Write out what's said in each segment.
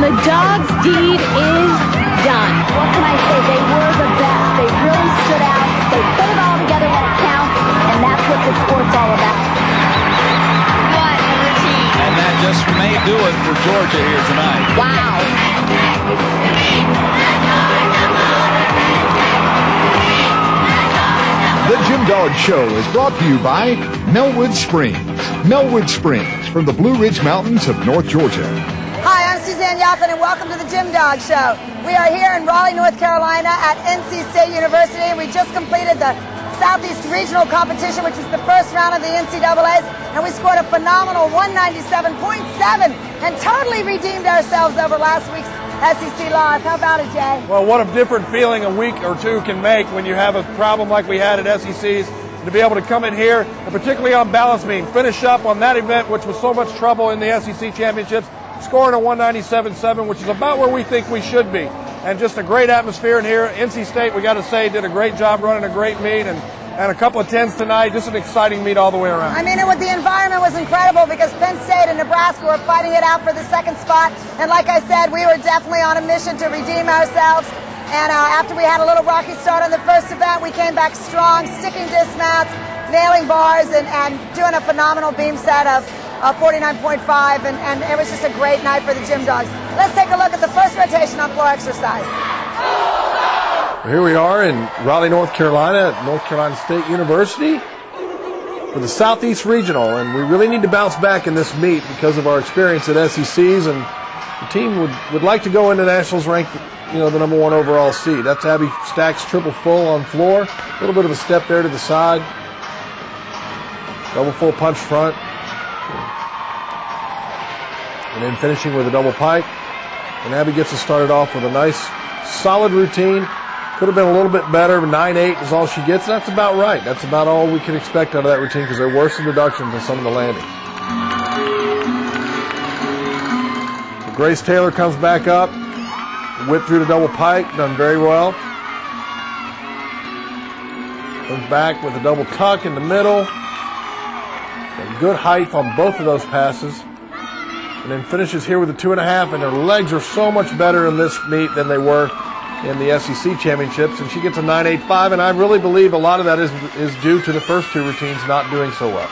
the dog's deed is done. What can I say? They were the best. They really stood out. They put it all together when it counts, and that's what this sport's all about. What a routine. And that just may do it for Georgia here tonight. Wow. The Jim Dog Show is brought to you by Melwood Springs. Melwood Springs from the Blue Ridge Mountains of North Georgia. Hi, I'm Suzanne Yoffin, and welcome to the Jim Dog Show. We are here in Raleigh, North Carolina at NC State University, and we just completed the Southeast Regional Competition, which is the first round of the NCAAs, and we scored a phenomenal 197.7 and totally redeemed ourselves over last week's SEC loss. How about it, Jay? Well, what a different feeling a week or two can make when you have a problem like we had at SECs. To be able to come in here, and particularly on balance beam, finish up on that event, which was so much trouble in the SEC championships, scoring a 197.7, which is about where we think we should be. And just a great atmosphere in here. NC State, we got to say, did a great job running a great meet, and a couple of 10s tonight. Just an exciting meet all the way around. I mean, the environment was incredible because Penn State and Nebraska were fighting it out for the second spot. And like I said, we were definitely on a mission to redeem ourselves. And after we had a little rocky start on the first event, we came back strong, sticking dismounts, nailing bars, and doing a phenomenal beam set of 49.5. And it was just a great night for the Gym Dogs. Let's take a look at the first rotation on floor exercise. Here we are in Raleigh, North Carolina at North Carolina State University for the Southeast Regional, and we really need to bounce back in this meet because of our experience at SECs, and the team would like to go into Nationals ranked, the #1 overall seed. That's Abby Stacks triple full on floor, a little bit of a step there to the side, double full punch front, and then finishing with a double pike. And Abby gets us started off with a nice solid routine. Could have been a little bit better, but 9.8 is all she gets. That's about right. That's about all we can expect out of that routine because there were some deductions in some of the landings. So Grace Taylor comes back up, whip through the double pike, done very well. Comes back with a double tuck in the middle. Got good height on both of those passes. And then finishes here with a 2.5, and her legs are so much better in this meet than they were in the SEC championships, and she gets a 9.85, and I really believe a lot of that is due to the first two routines not doing so well.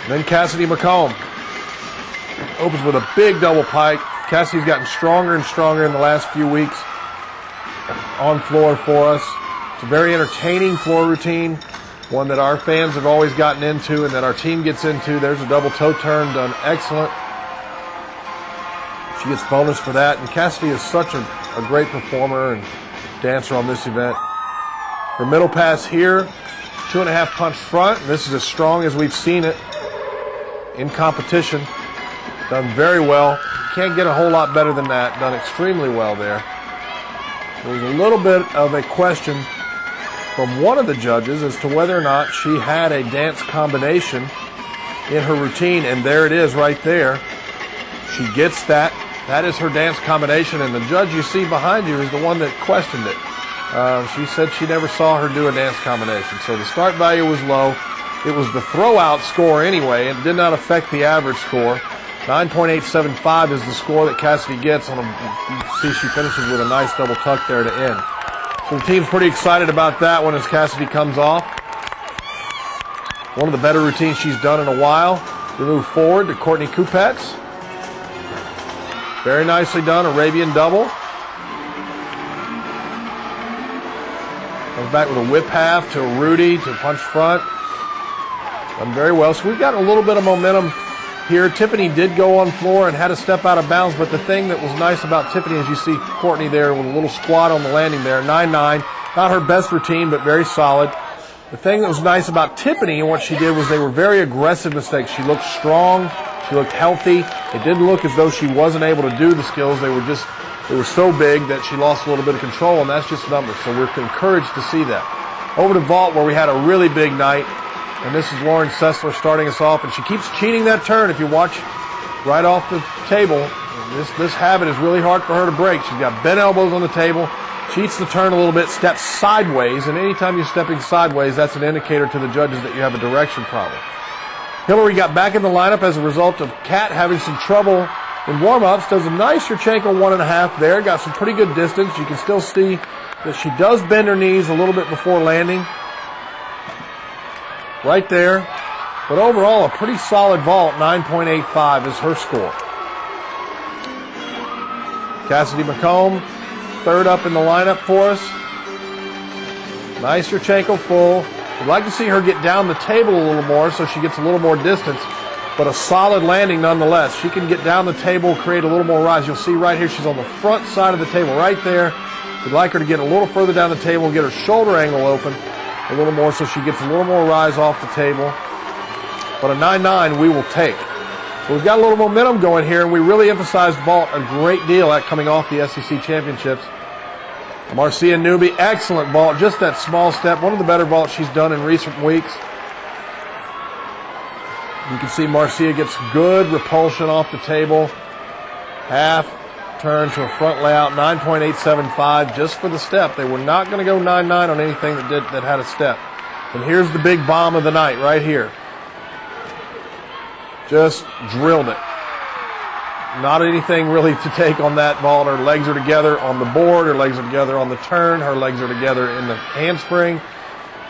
And then Cassidy McComb opens with a big double pike. Cassidy's gotten stronger and stronger in the last few weeks on floor for us. It's a very entertaining floor routine, one that our fans have always gotten into and that our team gets into. There's a double toe turn done excellent. She gets bonus for that, and Cassidy is such a great performer and dancer on this event. Her middle pass here, 2.5 punch front. This is as strong as we've seen it in competition. Done very well. Can't get a whole lot better than that. Done extremely well there. There's a little bit of a question from one of the judges as to whether or not she had a dance combination in her routine, and there it is right there. She gets that. That is her dance combination, and the judge you see behind you is the one that questioned it. She said she never saw her do a dance combination. So the start value was low. It was the throw-out score anyway. It did not affect the average score. 9.875 is the score that Cassidy gets. You see she finishes with a nice double tuck there to end. So the team's pretty excited about that one as Cassidy comes off. One of the better routines she's done in a while. We move forward to Courtney Kupets. Very nicely done, Arabian double. Comes back with a whip half to a Rudy to punch front. Done very well. So we've got a little bit of momentum here. Tiffany did go on floor and had to step out of bounds, but the thing that was nice about Tiffany is you see Courtney there with a little squat on the landing there, 9.9. Not her best routine, but very solid. The thing that was nice about Tiffany and what she did was they were very aggressive mistakes. She looked strong. She looked healthy. It didn't look as though she wasn't able to do the skills. They were so big that she lost a little bit of control, and that's just numbers. So we're encouraged to see that. Over to vault where we had a really big night, and this is Lauren Sessler starting us off, and she keeps cheating that turn. If you watch right off the table, this habit is really hard for her to break. She's got bent elbows on the table, cheats the turn a little bit, steps sideways, and anytime you're stepping sideways, that's an indicator to the judges that you have a direction problem. Hillary got back in the lineup as a result of Kat having some trouble in warm-ups. Does a nice Yurchenko 1.5 there. Got some pretty good distance. You can still see that she does bend her knees a little bit before landing. Right there. But overall, a pretty solid vault. 9.85 is her score. Cassidy McComb, third up in the lineup for us. Nice Yurchenko full. I'd like to see her get down the table a little more so she gets a little more distance, but a solid landing nonetheless. She can get down the table, create a little more rise. You'll see right here she's on the front side of the table right there. We'd like her to get a little further down the table and get her shoulder angle open a little more so she gets a little more rise off the table. But a 9.9 we will take. So we've got a little momentum going here, and we really emphasized vault a great deal at coming off the SEC championships. Marcia Newby, excellent vault, just that small step, one of the better vaults she's done in recent weeks. You can see Marcia gets good repulsion off the table. Half turn to a front layout, 9.875 just for the step. They were not going to go 9.9 on anything that had a step. And here's the big bomb of the night right here. Just drilled it. Not anything really to take on that vault. Her legs are together on the board. Her legs are together on the turn. Her legs are together in the handspring.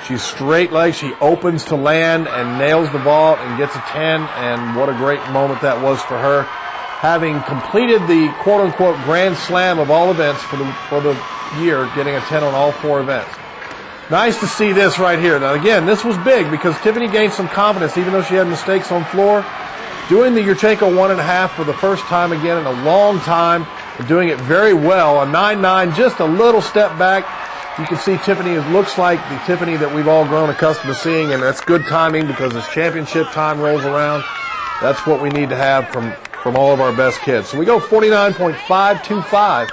She's straight legs. She opens to land and nails the vault and gets a 10. And what a great moment that was for her. Having completed the quote-unquote grand slam of all events for the year, getting a 10 on all 4 events. Nice to see this right here. Now, again, this was big because Tiffany gained some confidence, even though she had mistakes on floor. Doing the Yurchenko 1.5 for the first time again in a long time, and doing it very well. A 9.9, just a little step back. You can see Tiffany, it looks like the Tiffany that we've all grown accustomed to seeing, and that's good timing because as championship time rolls around, that's what we need to have from all of our best kids. So we go 49.525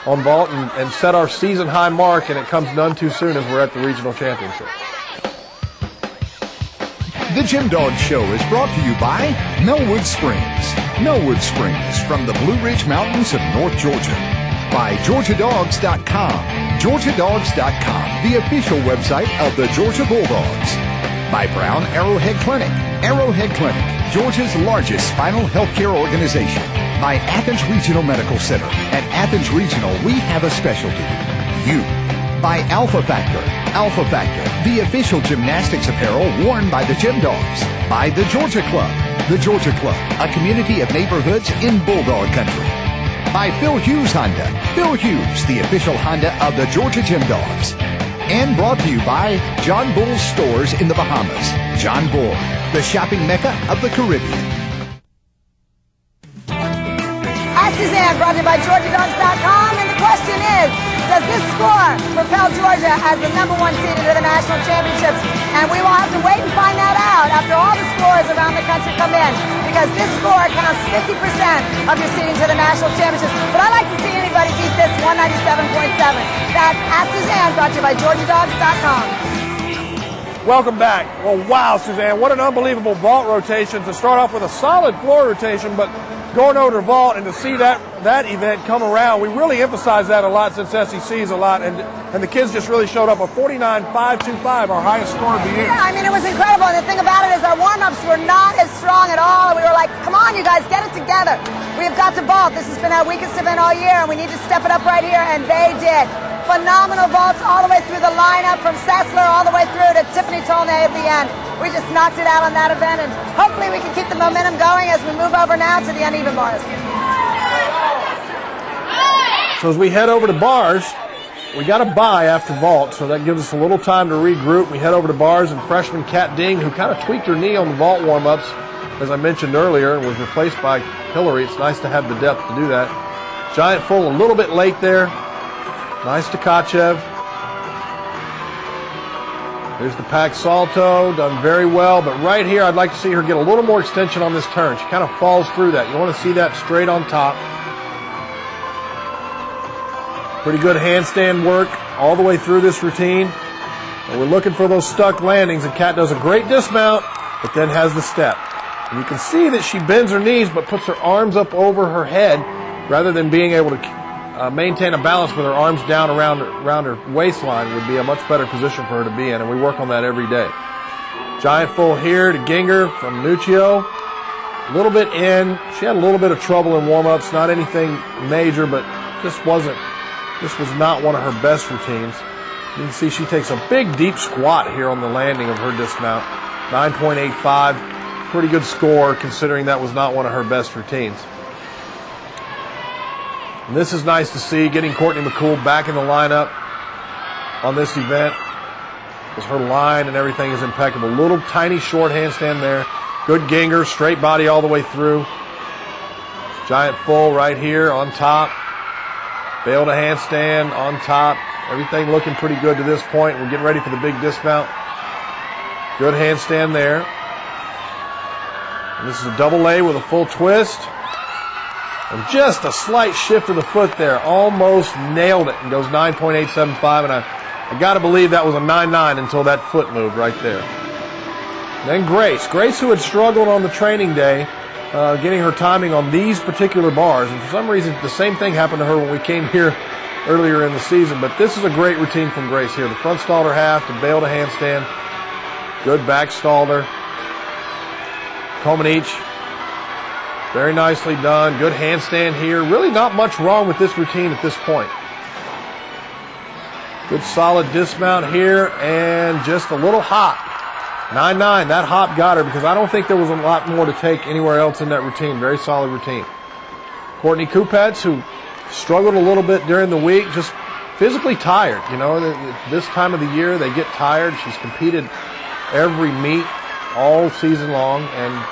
on vault and set our season high mark, and it comes none too soon as we're at the regional championship. The Jim Dog Show is brought to you by Melwood Springs. Melwood Springs from the Blue Ridge Mountains of North Georgia. By GeorgiaDogs.com. GeorgiaDogs.com, the official website of the Georgia Bulldogs. By Brown Arrowhead Clinic. Arrowhead Clinic, Georgia's largest spinal healthcare organization. By Athens Regional Medical Center. At Athens Regional, we have a specialty. You. By Alpha Factor. Alpha Factor, the official gymnastics apparel worn by the Gym Dogs. By the Georgia Club. The Georgia Club, a community of neighborhoods in Bulldog Country. By Phil Hughes Honda. Phil Hughes, the official Honda of the Georgia Gym Dogs. And brought to you by John Bull's stores in the Bahamas. John Bull, the shopping mecca of the Caribbean. Ask Suzanne, brought to you by GeorgiaDogs.com, and the question is, does this score propel Georgia as the #1 seed into the national championships? And we will have to wait and find that out after all the scores around the country come in, because this score counts 50% of your seeding to the national championships. But I'd like to see anybody beat this 197.7. That's Ask Suzanne, brought to you by GeorgiaDogs.com. Welcome back. Well, wow, Suzanne, what an unbelievable vault rotation to start off with a solid floor rotation, but going over to vault and to see that event come around, we really emphasize that a lot since SEC's a lot, and the kids just really showed up. A 49.525, our highest score of the year. Yeah, I mean, it was incredible, and the thing about it is our warm-ups were not as strong at all. We were like, come on, you guys, get it together. We have got to vault. This has been our weakest event all year, and we need to step it up right here, and they did. Phenomenal vaults all the way through the lineup, from Sessler all the way through to Tiffany Tolnay at the end. We just knocked it out on that event, and hopefully we can keep the momentum going as we move over now to the uneven bars. So as we head over to bars, we got a bye after vault, so that gives us a little time to regroup. We head over to bars, and freshman Kat Ding, who kind of tweaked her knee on the vault warm-ups, as I mentioned earlier, and was replaced by Hillary. It's nice to have the depth to do that. Giant full a little bit late there. Nice to Tkachev. There's the Pack Salto, done very well, but right here I'd like to see her get a little more extension on this turn. She kind of falls through that. You want to see that straight on top. Pretty good handstand work all the way through this routine. And we're looking for those stuck landings, and Kat does a great dismount, but then has the step. And you can see that she bends her knees but puts her arms up over her head rather than being able to maintain a balance with her arms down around her waistline. Would be a much better position for her to be in, and we work on that every day. Giant full here to Ginger from Nuccio. A little bit in. She had a little bit of trouble in warm-ups. Not anything major, but this was not one of her best routines. You can see she takes a big, deep squat here on the landing of her dismount. 9.85. Pretty good score considering that was not one of her best routines. And this is nice to see, getting Courtney McCool back in the lineup on this event. Because her line and everything is impeccable. Little tiny short handstand there. Good ginger, straight body all the way through. Giant full right here on top. Bail to handstand on top. Everything looking pretty good to this point. We're getting ready for the big dismount. Good handstand there. And this is a double A with a full twist. And just a slight shift of the foot there. Almost nailed it and goes 9.875. And I got to believe that was a 9.9 until that foot moved right there. And then Grace. Grace, who had struggled on the training day, getting her timing on these particular bars. And for some reason, the same thing happened to her when we came here earlier in the season. But this is a great routine from Grace here. The front stalder half, the bail to handstand. Good back stalder. Coleman each. Very nicely done. Good handstand here. Really not much wrong with this routine at this point. Good solid dismount here and just a little hop. 9.9. That hop got her because I don't think there was a lot more to take anywhere else in that routine. Very solid routine. Courtney Kupets, who struggled a little bit during the week, just physically tired. You know, this time of the year they get tired. She's competed every meet all season long, and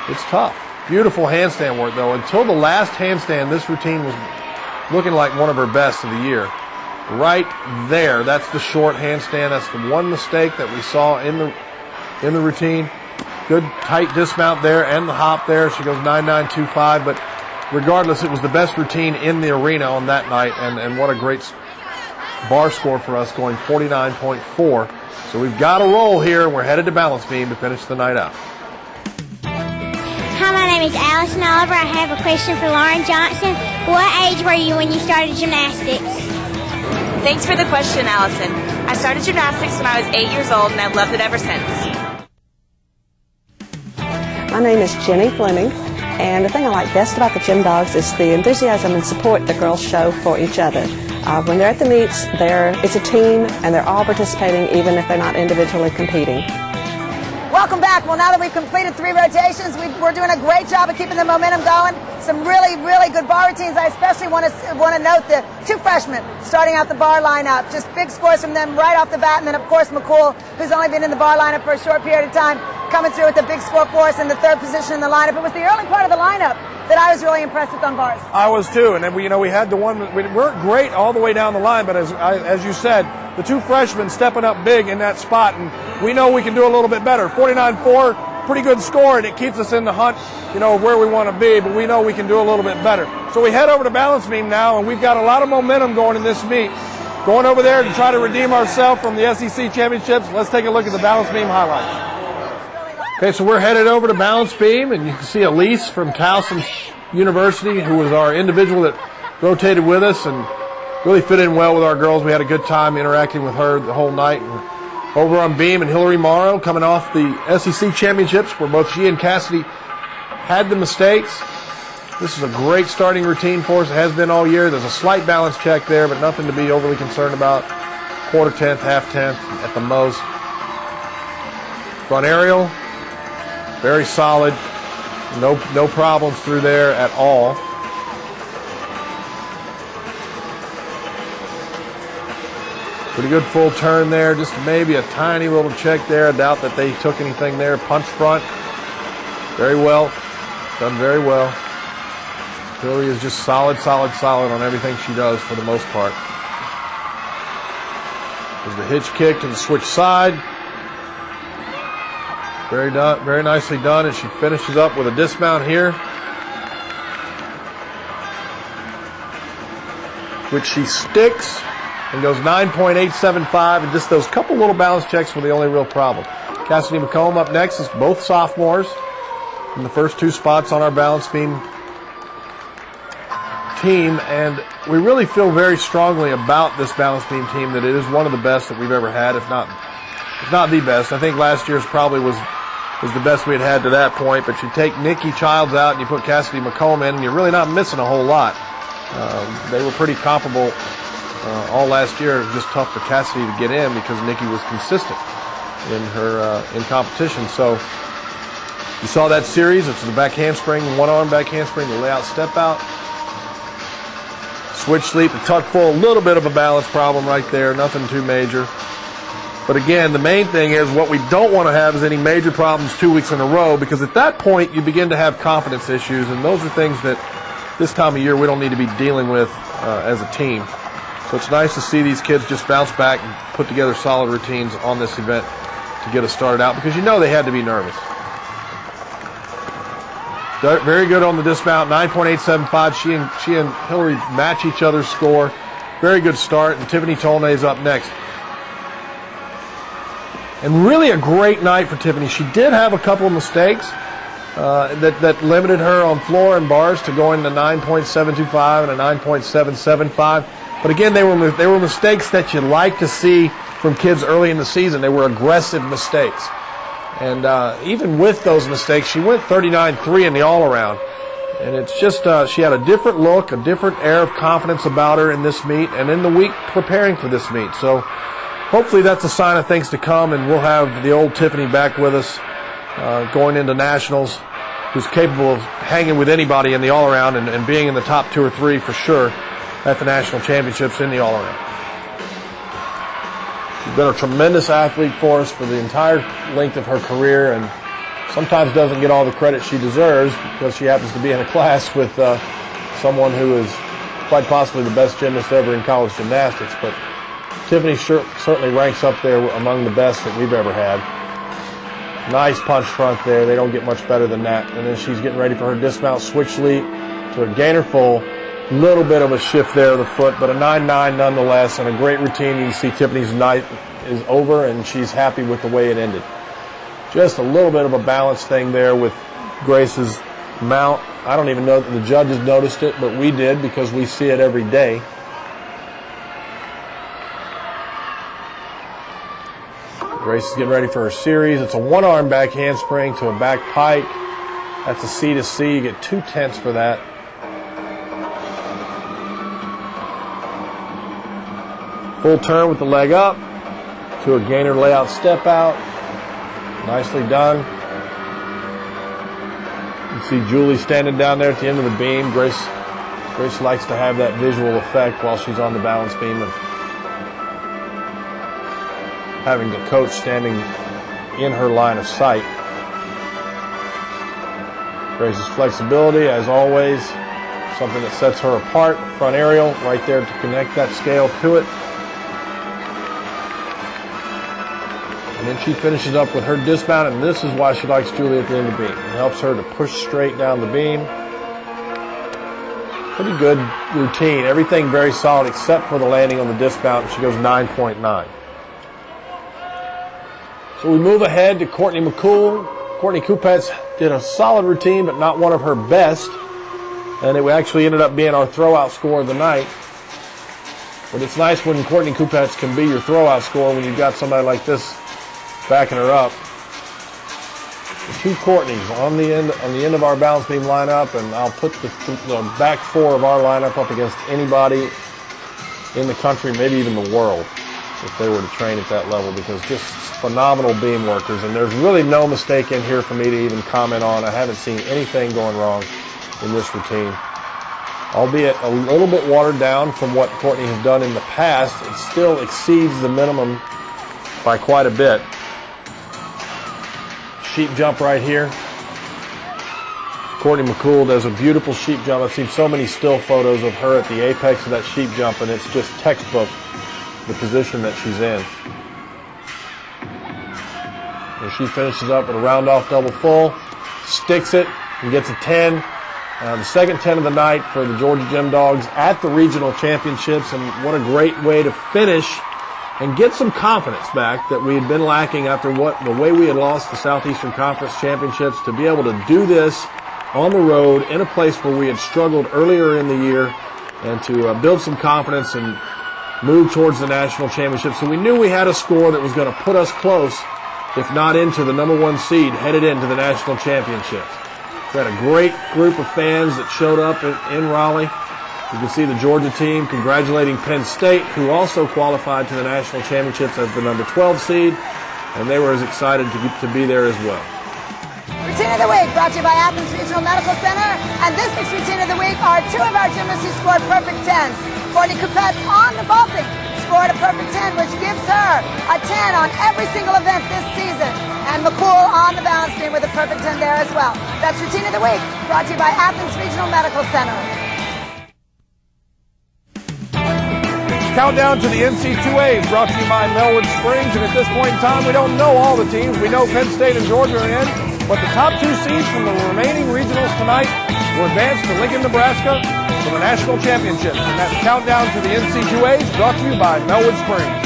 it's tough. Beautiful handstand work, though. Until the last handstand, this routine was looking like one of her best of the year. Right there, that's the short handstand. That's the one mistake that we saw in the routine. Good tight dismount there and the hop there. She goes 9.925, but regardless, it was the best routine in the arena on that night, and what a great bar score for us, going 49.4. So we've got a roll here, and we're headed to balance beam to finish the night out. Hi, my name is Allison Oliver. I have a question for Lauren Johnson. What age were you when you started gymnastics? Thanks for the question, Allison. I started gymnastics when I was 8 years old, and I've loved it ever since. My name is Jenny Fleming, and the thing I like best about the Gym Dogs is the enthusiasm and support the girls show for each other. When they're at the meets, it's a team, and they're all participating even if they're not individually competing. Welcome back. Well, now that we've completed 3 rotations, we're doing a great job of keeping the momentum going. Some really, really good bar routines. I especially want to note the 2 freshmen starting out the bar lineup. Just big scores from them right off the bat. And then, of course, McCool, who's only been in the bar lineup for a short period of time, coming through with a big score for us in the 3rd position in the lineup. It was the early part of the lineup that I was really impressed with on bars. I was too. And then we had the one, we weren't great all the way down the line, but as you said, the 2 freshmen stepping up big in that spot, and we know we can do a little bit better. 49.4, pretty good score, and it keeps us in the hunt, of where we want to be, but we know we can do a little bit better. So we head over to balance beam now, and we've got a lot of momentum going in this meet. Going over there to try to redeem ourselves from the SEC Championships. Let's take a look at the balance beam highlights. Okay, so we're headed over to balance beam, and you can see Elise from Towson University, who was our individual that rotated with us and really fit in well with our girls. We had a good time interacting with her the whole night. And over on beam, and Hillary Morrow coming off the SEC Championships, where both she and Cassidy had the mistakes. This is a great starting routine for us. It has been all year. There's a slight balance check there, but nothing to be overly concerned about. Quarter tenth, half tenth at the most. Front aerial, very solid. No problems through there at all. Pretty good full turn there. Just maybe a tiny little check there. I doubt that they took anything there. Punch front. Very well. Done very well. Hillary is just solid on everything she does for the most part. There's the hitch kick to the switch side. Very nicely done, and she finishes up with a dismount here, which she sticks and goes 9.875, and just those couple little balance checks were the only real problem. Cassidy McComb up next is both sophomores in the first 2 spots on our balance beam team, and we really feel very strongly about this balance beam team that it is one of the best that we've ever had, if not the best. I think last year's probably was was the best we had had to that point. But you take Nikki Childs out and you put Cassidy McComb in, and you're really not missing a whole lot. They were pretty comparable all last year. It was just tough for Cassidy to get in because Nikki was consistent in her in competition. So you saw that series. It's the back handspring, one-arm back handspring, the layout step out. Switch sleep, the tuck full, a little bit of a balance problem right there, nothing too major. But again, the main thing is what we don't want to have is any major problems 2 weeks in a row, because at that point you begin to have confidence issues, and those are things that this time of year we don't need to be dealing with as a team. So it's nice to see these kids just bounce back and put together solid routines on this event to get us started out, because you know they had to be nervous. Very good on the dismount, 9.875. She and Hillary match each other's score. Very good start, and Tiffany Tolnay is up next. And really a great night for Tiffany. She did have a couple of mistakes that limited her on floor and bars to going to 9.725 and a 9.775. But again, they were mistakes that you like to see from kids early in the season. They were aggressive mistakes. And even with those mistakes, she went 39.3 in the all-around. And it's just she had a different look, a different air of confidence about her in this meet and in the week preparing for this meet. So hopefully that's a sign of things to come, and we'll have the old Tiffany back with us going into nationals, who's capable of hanging with anybody in the all-around and being in the top 2 or 3 for sure at the national championships in the all-around. She's been a tremendous athlete for us for the entire length of her career, and sometimes doesn't get all the credit she deserves because she happens to be in a class with someone who is quite possibly the best gymnast ever in college gymnastics. But Tiffany certainly ranks up there among the best that we've ever had. Nice punch front there. They don't get much better than that. And then she's getting ready for her dismount switch leap to a gainer full. Little bit of a shift there of the foot, but a 9.9 nonetheless, and a great routine. You can see Tiffany's night is over, and she's happy with the way it ended. Just a little bit of a balance thing there with Grace's mount. I don't even know that the judges noticed it, but we did because we see it every day. Grace is getting ready for her series. It's a one-arm back handspring to a back pike. That's a C to C. You get 2/10 for that. Full turn with the leg up to a gainer layout step out. Nicely done. You see Julie standing down there at the end of the beam. Grace likes to have that visual effect while she's on the balance beam of having the coach standing in her line of sight. Grace's flexibility, as always, something that sets her apart. Front aerial right there to connect that scale to it. And then she finishes up with her dismount, and this is why she likes Julie at the end of the beam. It helps her to push straight down the beam. Pretty good routine. Everything very solid except for the landing on the dismount. She goes 9.9. So we move ahead to Courtney McCool. Courtney Kupets did a solid routine, but not one of her best. And it actually ended up being our throwout score of the night. But it's nice when Courtney Kupets can be your throwout score when you've got somebody like this backing her up. The 2 Courtneys on the end of our balance beam lineup, and I'll put the back 4 of our lineup up against anybody in the country, maybe even the world, if they were to train at that level, because just phenomenal beam workers. And there's really no mistake in here for me to even comment on. I haven't seen anything going wrong in this routine. Albeit a little bit watered down from what Courtney has done in the past, it still exceeds the minimum by quite a bit. Sheep jump right here. Courtney McCool does a beautiful sheep jump. I've seen so many still photos of her at the apex of that sheep jump, and it's just textbook the position that she's in. And she finishes up with a round off double full, sticks it, and gets a 10. The second 10 of the night for the Georgia Gym Dogs at the regional championships, and what a great way to finish and get some confidence back that we had been lacking after the way we had lost the Southeastern Conference Championships, to be able to do this on the road in a place where we had struggled earlier in the year, and to build some confidence and move towards the national championship. So we knew we had a score that was going to put us close if not into the #1 seed headed into the national championships. We had a great group of fans that showed up in Raleigh. You can see the Georgia team congratulating Penn State, who also qualified to the national championships as the #12 seed, and they were as excited to be there as well. Routine of the Week brought to you by Athens Regional Medical Center. And this week's Routine of the Week are two of our gymnasts who scored perfect 10s. Courtney Kupets on the vaulting scored a perfect 10, which gives her a 10 on every single event this season. And McCool on the balance beam with a perfect 10 there as well. That's Routine of the Week brought to you by Athens Regional Medical Center. Countdown to the NC2A is brought to you by Melwood Springs, and at this point in time, we don't know all the teams. We know Penn State and Georgia are in, but the top 2 seeds from the remaining regionals tonight will advance to Lincoln, Nebraska for the national championships. And that countdown to the NC2A is brought to you by Melwood Springs.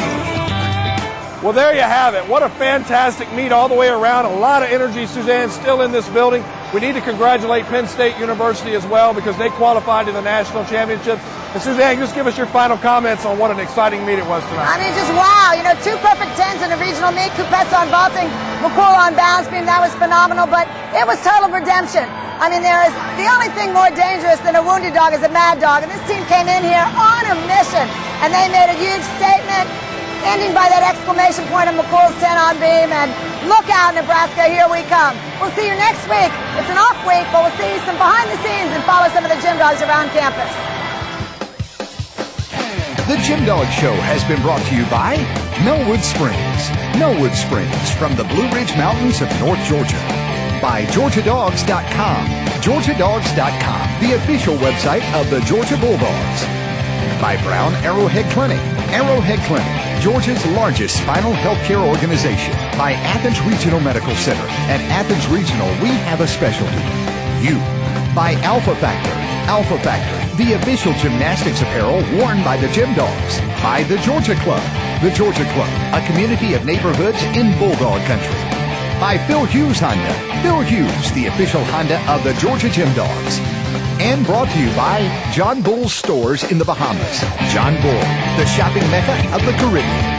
Well, there you have it. What a fantastic meet all the way around. A lot of energy, Suzanne, still in this building. We need to congratulate Penn State University as well because they qualified to the national championships. And Suzanne, just give us your final comments on what an exciting meet it was tonight. I mean, just wow. You know, 2 perfect 10s in a regional meet. Kupets on vaulting, McCool on balance beam. That was phenomenal, but it was total redemption. I mean, there is the only thing more dangerous than a wounded dog is a mad dog. And this team came in here on a mission, and they made a huge statement, ending by that exclamation point of McCool's 10 on beam. And look out, Nebraska, here we come. We'll see you next week. It's an off week, but we'll see some behind the scenes and follow some of the gym dogs around campus. The Gym Dog Show has been brought to you by Melwood Springs. Melwood Springs from the Blue Ridge Mountains of North Georgia. By GeorgiaDogs.com. GeorgiaDogs.com, the official website of the Georgia Bulldogs. By Brown Arrowhead Clinic. Arrowhead Clinic, Georgia's largest spinal healthcare organization. By Athens Regional Medical Center. At Athens Regional, we have a specialty. You. By Alpha Factor. Alpha Factor, the official gymnastics apparel worn by the Gym Dogs. By the Georgia Club. The Georgia Club, a community of neighborhoods in Bulldog Country. By Phil Hughes Honda. Phil Hughes, the official Honda of the Georgia Gym Dogs. And brought to you by John Bull's stores in the Bahamas. John Bull, the shopping mecca of the Caribbean.